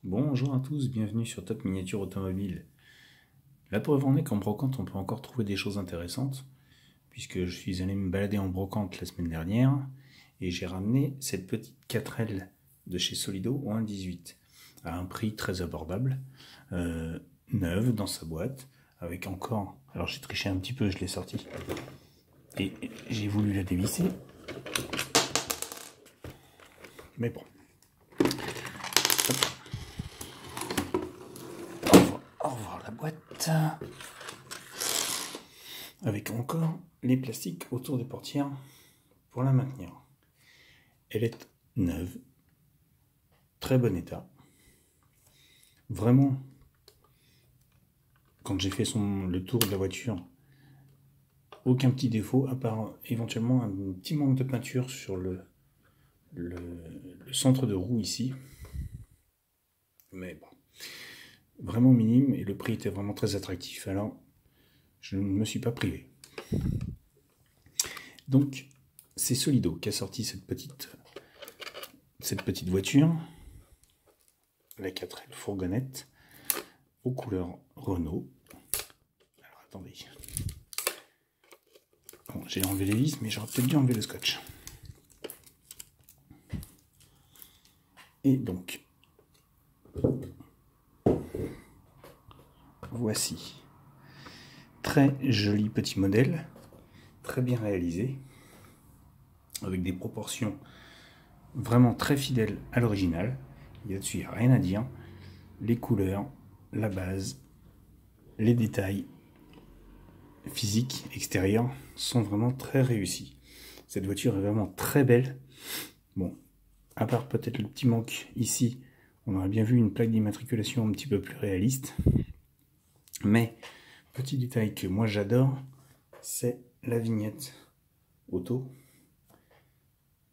Bonjour à tous, bienvenue sur Top Miniature Automobile. La preuve en est qu'en brocante, on peut encore trouver des choses intéressantes, puisque je suis allé me balader en brocante la semaine dernière, et j'ai ramené cette petite 4L de chez Solido au 1,18, à un prix très abordable, neuve dans sa boîte, avec encore... Alors j'ai triché un petit peu, je l'ai sorti, et j'ai voulu la dévisser, mais bon. Au revoir la boîte, avec encore les plastiques autour des portières pour la maintenir. Elle est neuve, très bon état. Vraiment, quand j'ai fait le tour de la voiture, aucun petit défaut, à part éventuellement un petit manque de peinture sur le centre de roue ici. Mais bon, vraiment minime, et le prix était vraiment très attractif, alors je ne me suis pas privé. Donc, c'est Solido qui a sorti cette petite voiture, la 4L fourgonnette, aux couleurs Renault. Alors attendez. Bon, j'ai enlevé les vis, mais j'aurais peut-être dû enlever le scotch. Et donc, voici. Très joli petit modèle, très bien réalisé, avec des proportions vraiment très fidèles à l'original. Il y a dessus rien à dire. Les couleurs, la base, les détails physiques, extérieurs sont vraiment très réussis. Cette voiture est vraiment très belle. Bon, à part peut-être le petit manque ici, on aurait bien vu une plaque d'immatriculation un petit peu plus réaliste. Mais, petit détail que moi j'adore, c'est la vignette auto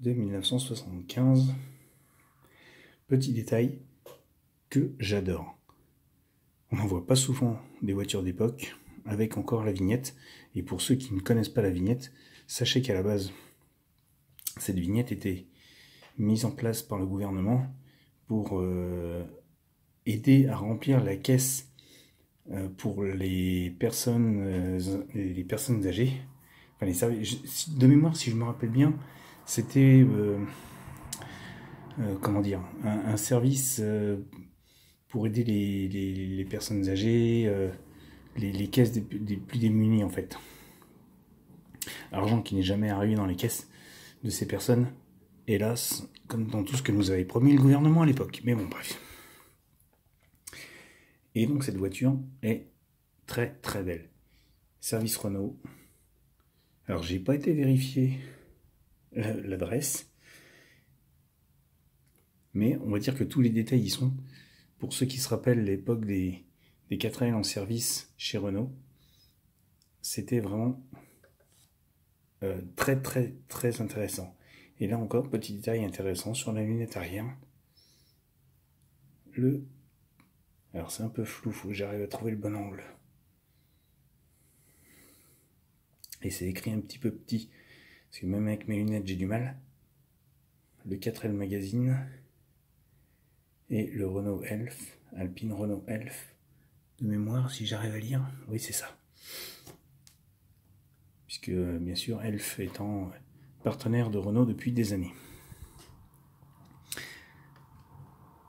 de 1975. Petit détail que j'adore. On n'en voit pas souvent des voitures d'époque avec encore la vignette. Et pour ceux qui ne connaissent pas la vignette, sachez qu'à la base, cette vignette était mise en place par le gouvernement pour aider à remplir la caisse pour les personnes âgées. Enfin, les services, de mémoire, si je me rappelle bien, c'était comment dire, un service pour aider les personnes âgées, les caisses des plus démunis en fait. Argent qui n'est jamais arrivé dans les caisses de ces personnes, hélas, comme dans tout ce que nous avait promis le gouvernement à l'époque. Mais bon, bref. Et donc cette voiture est très très belle. Service Renault. Alors j'ai pas été vérifier l'adresse, mais on va dire que tous les détails y sont. Pour ceux qui se rappellent l'époque des 4L en service chez Renault, c'était vraiment très très très intéressant. Et là encore, petit détail intéressant sur la lunette arrière. Alors c'est un peu flou, faut que j'arrive à trouver le bon angle. Et c'est écrit un petit peu petit, parce que même avec mes lunettes j'ai du mal. Le 4L Magazine et le Renault Elf, Alpine Renault Elf, de mémoire si j'arrive à lire, oui c'est ça. Puisque bien sûr Elf étant partenaire de Renault depuis des années.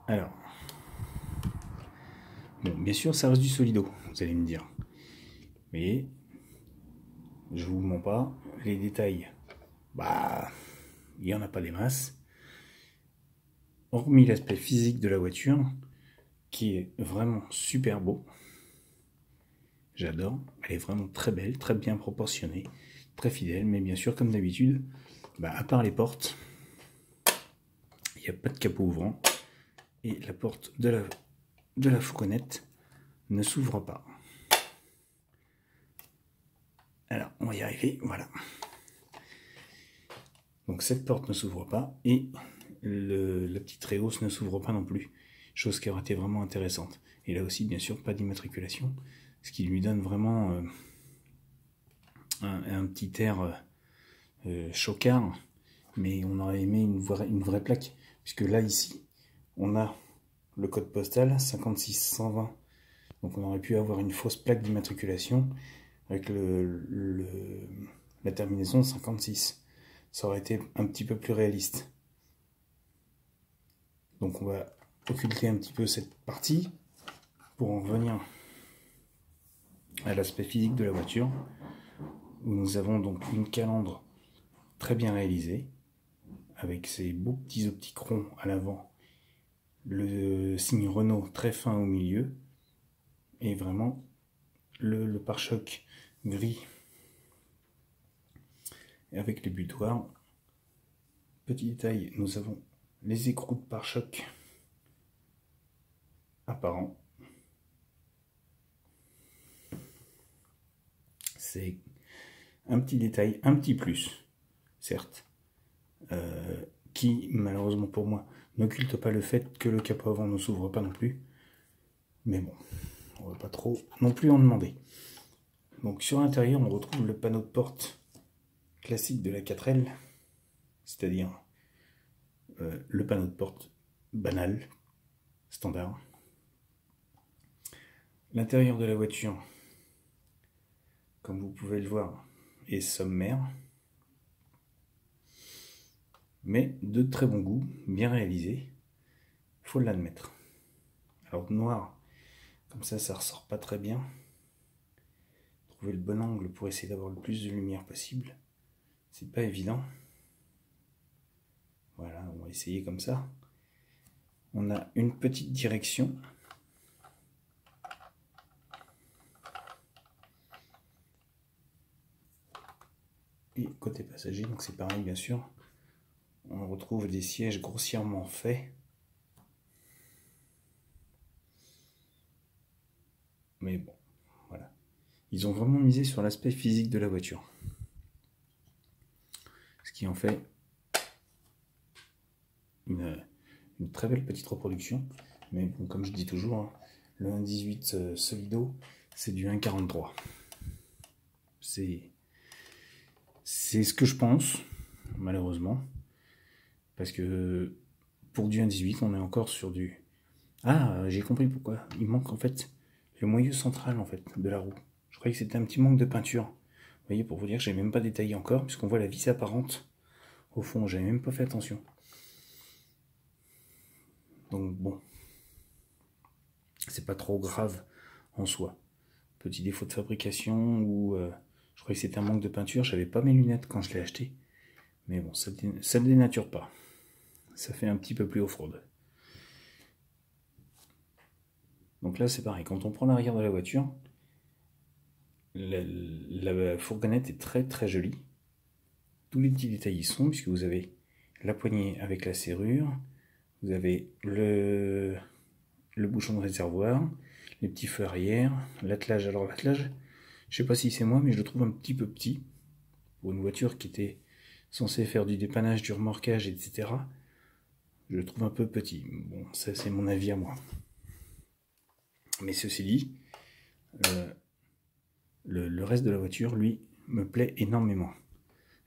Alors, bon, bien sûr ça reste du Solido, vous allez me dire. Mais je vous mens pas, les détails, bah, il n'y en a pas des masses. Hormis l'aspect physique de la voiture, qui est vraiment super beau. J'adore, elle est vraiment très belle, très bien proportionnée, très fidèle, mais bien sûr, comme d'habitude, bah, à part les portes, il n'y a pas de capot ouvrant, et la porte de la fourgonnette ne s'ouvre pas. Alors, on va y arriver, voilà. Donc cette porte ne s'ouvre pas, et la petite réhausse ne s'ouvre pas non plus, chose qui aurait été vraiment intéressante. Et là aussi, bien sûr, pas d'immatriculation, ce qui lui donne vraiment un petit air chocard, mais on aurait aimé une vraie plaque, puisque là, ici, on a le code postal 56120. Donc on aurait pu avoir une fausse plaque d'immatriculation avec la terminaison 56. Ça aurait été un petit peu plus réaliste. Donc on va occulter un petit peu cette partie pour en revenir à l'aspect physique de la voiture, où nous avons donc une calandre très bien réalisée, avec ses beaux petits optiques-ronds à l'avant, le signe Renault très fin au milieu, et vraiment le pare-choc gris et avec les butoirs. Petit détail, nous avons les écrous de pare-choc apparents. C'est un petit détail, un petit plus, certes, qui malheureusement pour moi n'occulte pas le fait que le capot avant ne s'ouvre pas non plus. Mais bon, on va pas trop non plus en demander. Donc sur l'intérieur, on retrouve le panneau de porte classique de la 4L, c'est-à-dire le panneau de porte banal, standard. L'intérieur de la voiture, comme vous pouvez le voir, est sommaire, mais de très bon goût, bien réalisé, il faut l'admettre. Alors noir, comme ça ressort pas très bien. Trouver le bon angle pour essayer d'avoir le plus de lumière possible, c'est pas évident. Voilà, on va essayer comme ça. On a une petite direction. Et côté passager, donc c'est pareil bien sûr. On retrouve des sièges grossièrement faits. Mais bon, voilà. Ils ont vraiment misé sur l'aspect physique de la voiture. Ce qui en fait une très belle petite reproduction. Mais bon, comme je dis toujours, hein, le 1.18 Solido, c'est du 1.43. C'est ce que je pense, malheureusement. Parce que pour du 1.18, on est encore sur du... Ah, j'ai compris pourquoi. Il manque en fait le moyeu central en fait de la roue. Je croyais que c'était un petit manque de peinture. Vous voyez, pour vous dire que j'ai même pas détaillé encore, puisqu'on voit la vis apparente. Au fond, j'avais même pas fait attention. Donc bon, c'est pas trop grave en soi. Petit défaut de fabrication ou je croyais que c'était un manque de peinture. J'avais pas mes lunettes quand je l'ai acheté. Mais bon, ça ne dénature pas. Ça fait un petit peu plus off-road. Donc là, c'est pareil. Quand on prend l'arrière de la voiture, la fourgonnette est très très jolie. Tous les petits détails y sont, puisque vous avez la poignée avec la serrure, vous avez le bouchon de réservoir, les petits feux arrière, l'attelage. Alors l'attelage, je sais pas si c'est moi, mais je le trouve un petit peu petit pour une voiture qui était censée faire du dépannage, du remorquage, etc. Je le trouve un peu petit. Bon, ça c'est mon avis à moi. Mais ceci dit, le reste de la voiture, lui, me plaît énormément.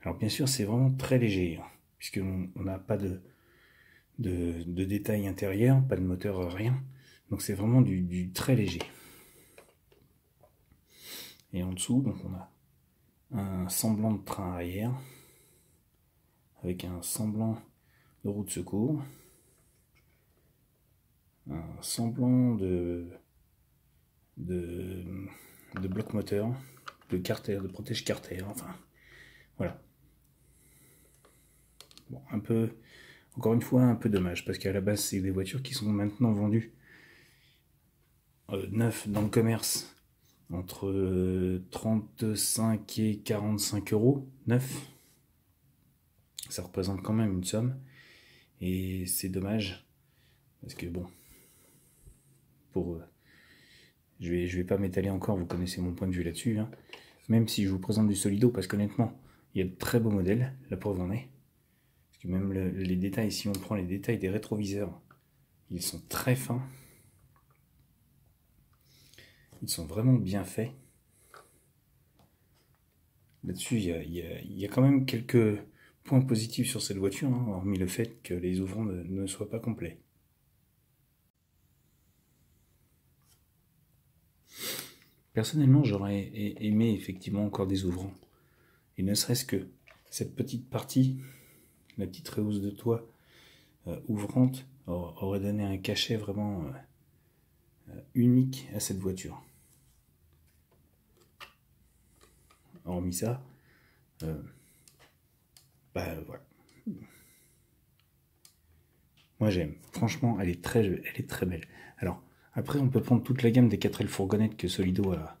Alors bien sûr, c'est vraiment très léger, hein, puisqu'on n'a pas de détails intérieurs, pas de moteur, rien. Donc c'est vraiment du très léger. Et en dessous, donc on a un semblant de train arrière, avec un semblant de roue de secours, un semblant de bloc moteur, de carter, de protège carter, enfin voilà. Bon, un peu, encore une fois, un peu dommage, parce qu'à la base, c'est des voitures qui sont maintenant vendues neufs dans le commerce entre 35 et 45 euros neuf. Ça représente quand même une somme, et c'est dommage, parce que bon, pour je vais pas m'étaler encore, vous connaissez mon point de vue là-dessus, hein. Même si je vous présente du Solido, parce qu'honnêtement, il y a de très beaux modèles, la preuve en est. Parce que même les détails, si on prend les détails des rétroviseurs, ils sont très fins. Ils sont vraiment bien faits. Là-dessus, il y a quand même quelques points positifs sur cette voiture, hein, hormis le fait que les ouvrants ne soient pas complets. Personnellement, j'aurais aimé effectivement encore des ouvrants. Et ne serait-ce que cette petite partie, la petite rehausse de toit ouvrante, aurait donné un cachet vraiment unique à cette voiture. Hormis ça, voilà. Moi j'aime. Franchement, elle est très belle. Alors, après, on peut prendre toute la gamme des 4L fourgonnettes que Solido a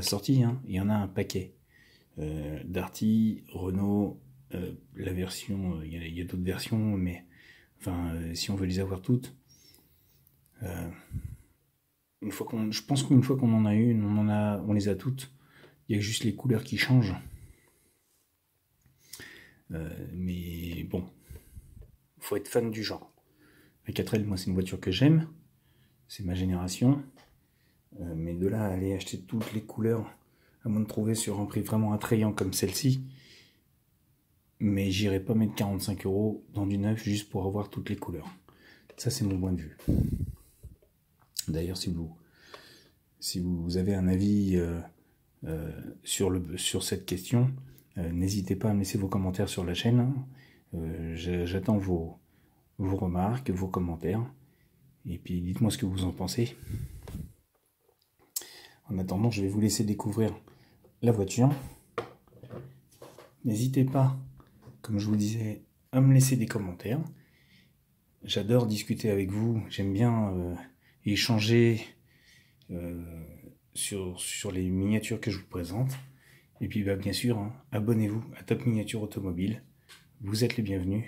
sorti. Hein. Il y en a un paquet. Darty, Renault, la version, il y a d'autres versions, mais enfin, si on veut les avoir toutes, je pense qu'une fois qu'on en a une, on les a toutes. Il y a juste les couleurs qui changent. Mais bon, faut être fan du genre. La 4L, moi, c'est une voiture que j'aime. C'est ma génération. Mais de là à aller acheter toutes les couleurs, à moins de trouver sur un prix vraiment attrayant comme celle-ci, mais j'irai pas mettre 45 € dans du neuf juste pour avoir toutes les couleurs. Ça, c'est mon point de vue. D'ailleurs, si vous avez un avis sur cette question, n'hésitez pas à me laisser vos commentaires sur la chaîne. J'attends vos remarques, vos commentaires. Et puis dites-moi ce que vous en pensez. En attendant, je vais vous laisser découvrir la voiture. N'hésitez pas, comme je vous disais, à me laisser des commentaires. J'adore discuter avec vous. J'aime bien échanger sur les miniatures que je vous présente. Et puis bien sûr, hein, abonnez-vous à Top Miniature Automobile. Vous êtes les bienvenus.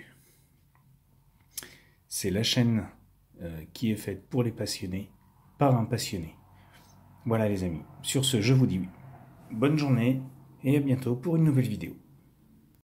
C'est la chaîne qui est faite pour les passionnés, par un passionné. Voilà les amis. Sur ce, je vous dis bonne journée et à bientôt pour une nouvelle vidéo.